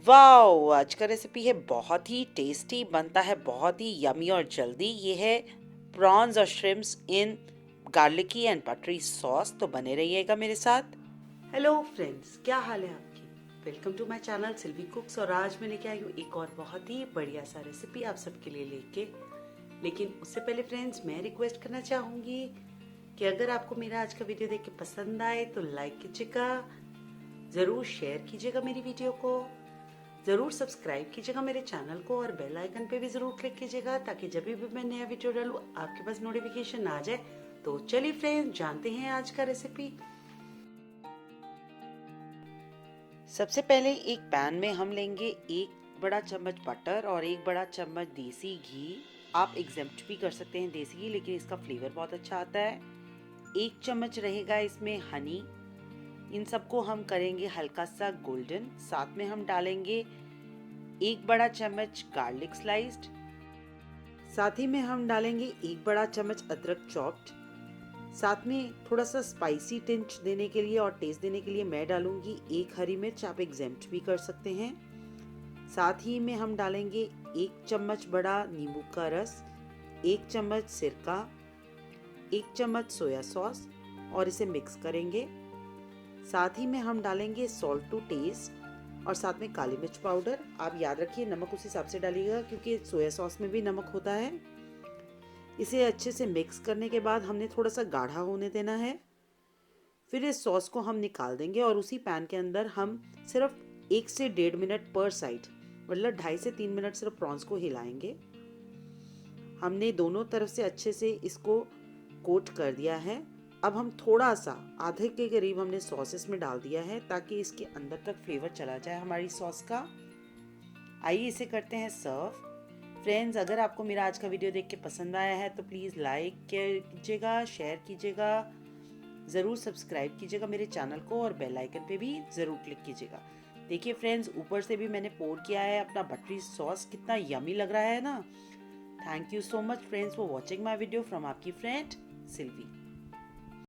Wow! आज का recipe है बहुत ही टेस्टी, बनता है बहुत ही यमी और जल्दी। ये है प्रॉन्स और shrimps in garlicky and buttery sauce. तो बने रहिएगा मेरे साथ। हेलो फ्रेंड्स, क्या हाल है आपकी? Welcome to my channel Sylvie cooks. और आज मैं लेके आई हूँ एक और बहुत ही बढ़िया सा रेसिपी आप सबके लिए लेके। लेकिन उससे पहले फ्रेंड्स, मैं रिक्वेस्ट करना चाहूँगी कि अगर आपको मेरा आज का वीडियो देख के पसंद आए तो लाइक कीजिएगा, ज़रूर शेयर कीजिएगा मेरी वीडियो को, ज़रूर सब्सक्राइब कीजिएगा मेरे चैनल को और बेल आइकन पे भी ज़रूर क्लिक कीजिएगा ताकि जब भी मैं नया वीडियो डालूँ आपके पास नोटिफिकेशन आ जाए। तो चलिए फ्रेंड्स, जानते हैं आज का रेसिपी। सबसे पहले एक पैन में हम लेंगे 1 बड़ा चम्मच बटर और 1 बड़ा चम्मच देसी घी। आप एग्जेम्प्ट भी कर सकते हैं देसी घी, लेकिन इसका फ्लेवर बहुत अच्छा आता है। 1 चम्मच रहेगा इसमें हनी। इन सबको हम करेंगे हल्का सा गोल्डन। साथ में हम डालेंगे 1 बड़ा चम्मच गार्लिक स्लाइस्ड। साथ ही में हम डालेंगे 1 बड़ा चम्मच अदरक चॉप्ड। साथ में थोड़ा सा स्पाइसी टिंच देने के लिए और टेस्ट देने के लिए मैं डालूंगी 1 हरी मिर्च। आप एग्जेम्प्ट भी कर सकते हैं। साथ ही में हम डालेंगे 1 चम्मच बड़ा नींबू का रस, 1 चम्मच सिरका, 1 चम्मच सोया सॉस और इसे मिक्स करेंगे। साथ ही में हम डालेंगे सॉल्ट टू टेस्ट और साथ में काली मिर्च पाउडर। आप याद रखिए नमक उस हिसाब से डालिएगा क्योंकि सोया सॉस में भी नमक होता है। इसे अच्छे से मिक्स करने के बाद हमने थोड़ा सा गाढ़ा होने देना है। फिर इस सॉस को हम निकाल देंगे और उसी पैन के अंदर हम सिर्फ 1 से 1.5 मिनट पर साइड, मतलब 2.5 से 3 मिनट सिर्फ प्रॉन्स को हिलाएंगे। हमने दोनों तरफ से अच्छे से इसको कोट कर दिया है। अब हम थोड़ा सा आधे के करीब हमने सॉस इसमें डाल दिया है ताकि इसके अंदर तक फ्लेवर चला जाए हमारी सॉस का। आइए इसे करते हैं सर्व। फ्रेंड्स, अगर आपको मेरा आज का वीडियो देख के पसंद आया है तो प्लीज़ लाइक कीजिएगा, शेयर कीजिएगा, ज़रूर सब्सक्राइब कीजिएगा मेरे चैनल को और बेल आइकन पे भी ज़रूर क्लिक कीजिएगा। देखिए फ्रेंड्स, ऊपर से भी मैंने पोर किया है अपना बटरी सॉस। कितना यमी लग रहा है ना। Thank you so much friends for watching my video from आपकी फ्रेंड सिल्वी।